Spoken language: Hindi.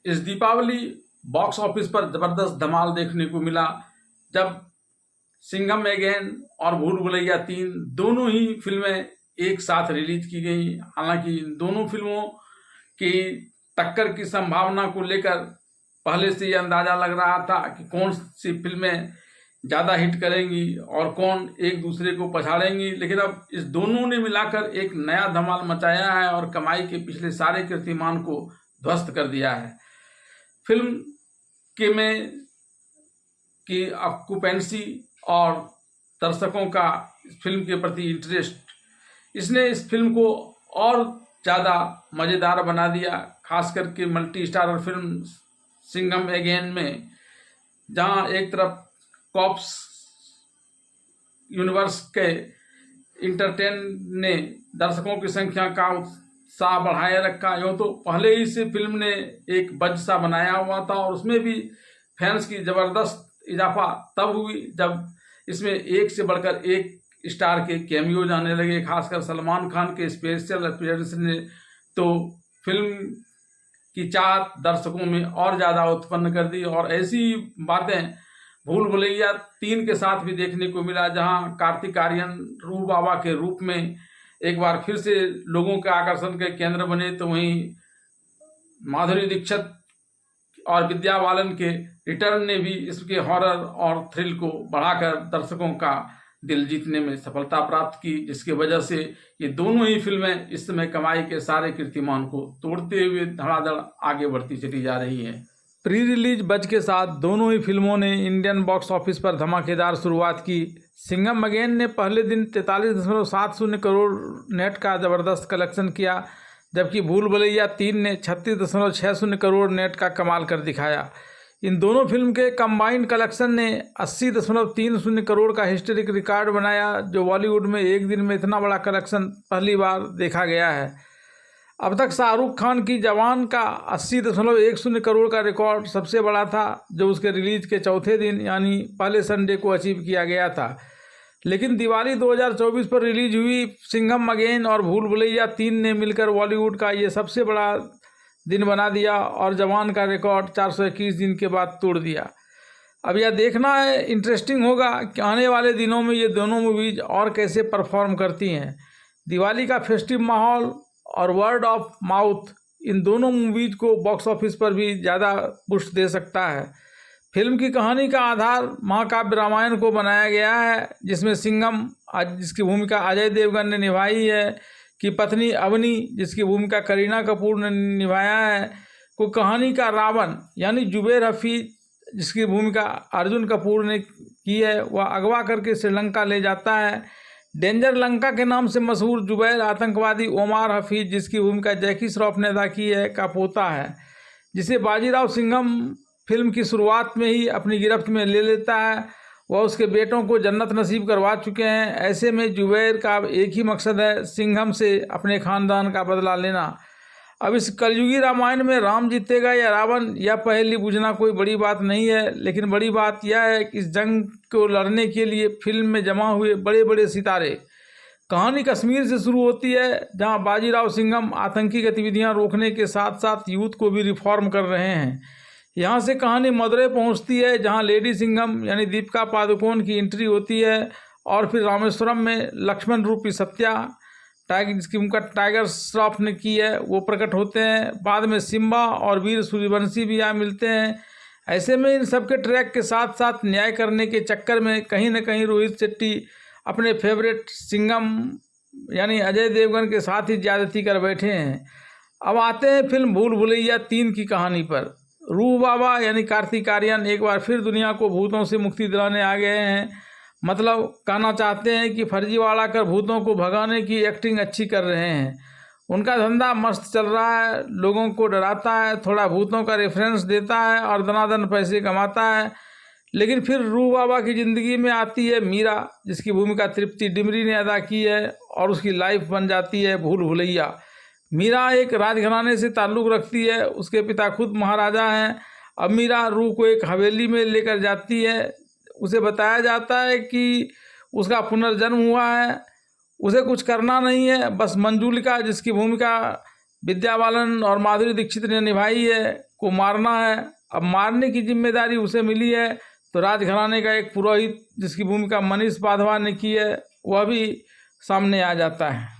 इस दीपावली बॉक्स ऑफिस पर जबरदस्त धमाल देखने को मिला जब सिंघम अगेन और भूल भुलैया 3 दोनों ही फिल्में एक साथ रिलीज की गई। हालांकि इन दोनों फिल्मों की टक्कर की संभावना को लेकर पहले से ये अंदाजा लग रहा था कि कौन सी फिल्में ज़्यादा हिट करेंगी और कौन एक दूसरे को पछाड़ेंगी, लेकिन अब इस दोनों ने मिलाकर एक नया धमाल मचाया है और कमाई के पिछले सारे कीर्तिमान को ध्वस्त कर दिया है। फिल्म के में की ऑक्यूपेंसी और दर्शकों का इस फिल्म के प्रति इंटरेस्ट, इसने इस फिल्म को और ज़्यादा मज़ेदार बना दिया। खास करके multi starrer film Singham again में, जहां एक तरफ कॉप्स यूनिवर्स के इंटरटेन ने दर्शकों की संख्या का उत्साह बढ़ाए रखा। यूँ तो पहले ही से फिल्म ने एक बज़ सा बनाया हुआ था और उसमें भी फैंस की ज़बरदस्त इजाफा तब हुई जब इसमें एक से बढ़कर एक स्टार के कैमियोज आने लगे। खासकर सलमान खान के स्पेशल अपीयरेंस ने तो फिल्म की चाहत दर्शकों में और ज़्यादा उत्पन्न कर दी। और ऐसी बातें भूल भुलैया 3 के साथ भी देखने को मिला, जहां कार्तिक आर्यन रूह बाबा के रूप में एक बार फिर से लोगों के आकर्षण के केंद्र बने, तो वहीं माधुरी दीक्षित और विद्या बालन के रिटर्न ने भी इसके हॉरर और थ्रिल को बढ़ाकर दर्शकों का दिल जीतने में सफलता प्राप्त की, जिसकी वजह से ये दोनों ही फिल्में इस समय कमाई के सारे कीर्तिमान को तोड़ते हुए धड़ाधड़ आगे बढ़ती चली जा रही हैं। प्री रिलीज बज के साथ दोनों ही फिल्मों ने इंडियन बॉक्स ऑफिस पर धमाकेदार शुरुआत की। सिंघम अगेन ने पहले दिन 43.70 करोड़ नेट का ज़बरदस्त कलेक्शन किया, जबकि भूल भुलैया 3 ने 36.60 करोड़ नेट का कमाल कर दिखाया। इन दोनों फिल्म के कंबाइंड कलेक्शन ने 80.30 करोड़ का हिस्टोरिक रिकॉर्ड बनाया, जो बॉलीवुड में एक दिन में इतना बड़ा कलेक्शन पहली बार देखा गया है। अब तक शाहरुख खान की जवान का 80.10 करोड़ का रिकॉर्ड सबसे बड़ा था, जो उसके रिलीज के चौथे दिन यानी पहले संडे को अचीव किया गया था। लेकिन दिवाली 2024 पर रिलीज हुई सिंघम अगेन और भूल भुलैया 3 ने मिलकर बॉलीवुड का ये सबसे बड़ा दिन बना दिया और जवान का रिकॉर्ड 421 दिन के बाद तोड़ दिया। अब यह देखना है इंटरेस्टिंग होगा कि आने वाले दिनों में ये दोनों मूवीज और कैसे परफॉर्म करती हैं। दिवाली का फेस्टिव माहौल और वर्ड ऑफ माउथ इन दोनों मूवीज को बॉक्स ऑफिस पर भी ज़्यादा पुश दे सकता है। फिल्म की कहानी का आधार महाकाव्य रामायण को बनाया गया है, जिसमें सिंघम जिसकी भूमिका अजय देवगन ने निभाई है की पत्नी अवनी, जिसकी भूमिका करीना कपूर ने निभाया है, को कहानी का रावण यानी जुबैर हफीज, जिसकी भूमिका अर्जुन कपूर ने की है, वह अगवा करके श्रीलंका ले जाता है। डेंजर लंका के नाम से मशहूर जुबैर आतंकवादी ओमार हफीज, जिसकी भूमिका जैकी श्रॉफ ने अदा की है, का पोता है, जिसे बाजीराव सिंघम फिल्म की शुरुआत में ही अपनी गिरफ्त में ले लेता है। वह उसके बेटों को जन्नत नसीब करवा चुके हैं। ऐसे में जुबैर का एक ही मकसद है, सिंघम से अपने खानदान का बदला लेना। अब इस कलयुगी रामायण में राम जीतेगा या रावण, यह पहेली बुझना कोई बड़ी बात नहीं है, लेकिन बड़ी बात यह है कि इस जंग को लड़ने के लिए फिल्म में जमा हुए बड़े बड़े सितारे। कहानी कश्मीर से शुरू होती है, जहां बाजीराव सिंघम आतंकी गतिविधियां रोकने के साथ साथ यूथ को भी रिफॉर्म कर रहे हैं। यहाँ से कहानी मदुरई पहुँचती है, जहाँ लेडी सिंघम यानी दीपिका पादुकोण की एंट्री होती है, और फिर रामेश्वरम में लक्ष्मण रूपी सत्या जिसकी उनका टाइगर श्रॉफ ने की है, वो प्रकट होते हैं। बाद में सिम्बा और वीर सूर्यवंशी भी यहाँ मिलते हैं। ऐसे में इन सबके ट्रैक के साथ साथ न्याय करने के चक्कर में कहीं न कहीं रोहित शेट्टी अपने फेवरेट सिंघम यानी अजय देवगन के साथ ही ज्यादती कर बैठे हैं। अब आते हैं फिल्म भूल भुलैया 3 की कहानी पर। रूह बाबा यानी कार्तिक आर्यन एक बार फिर दुनिया को भूतों से मुक्ति दिलाने आ गए हैं। मतलब कहना चाहते हैं कि फर्जीवाड़ा कर भूतों को भगाने की एक्टिंग अच्छी कर रहे हैं। उनका धंधा मस्त चल रहा है, लोगों को डराता है, थोड़ा भूतों का रेफरेंस देता है और दनादन पैसे कमाता है। लेकिन फिर रूह बाबा की ज़िंदगी में आती है मीरा, जिसकी भूमिका तृप्ति डिमरी ने अदा की है, और उसकी लाइफ बन जाती है भूल भुलैया। मीरा एक राजघराने से ताल्लुक़ रखती है, उसके पिता खुद महाराजा हैं। अब मीरा रूह को एक हवेली में लेकर जाती है। उसे बताया जाता है कि उसका पुनर्जन्म हुआ है, उसे कुछ करना नहीं है, बस मंजुलिका जिसकी भूमिका विद्या बालन और माधुरी दीक्षित ने निभाई है, को मारना है। अब मारने की जिम्मेदारी उसे मिली है, तो राजघराने का एक पुरोहित जिसकी भूमिका मनीष वाधवान ने की है, वह भी सामने आ जाता है।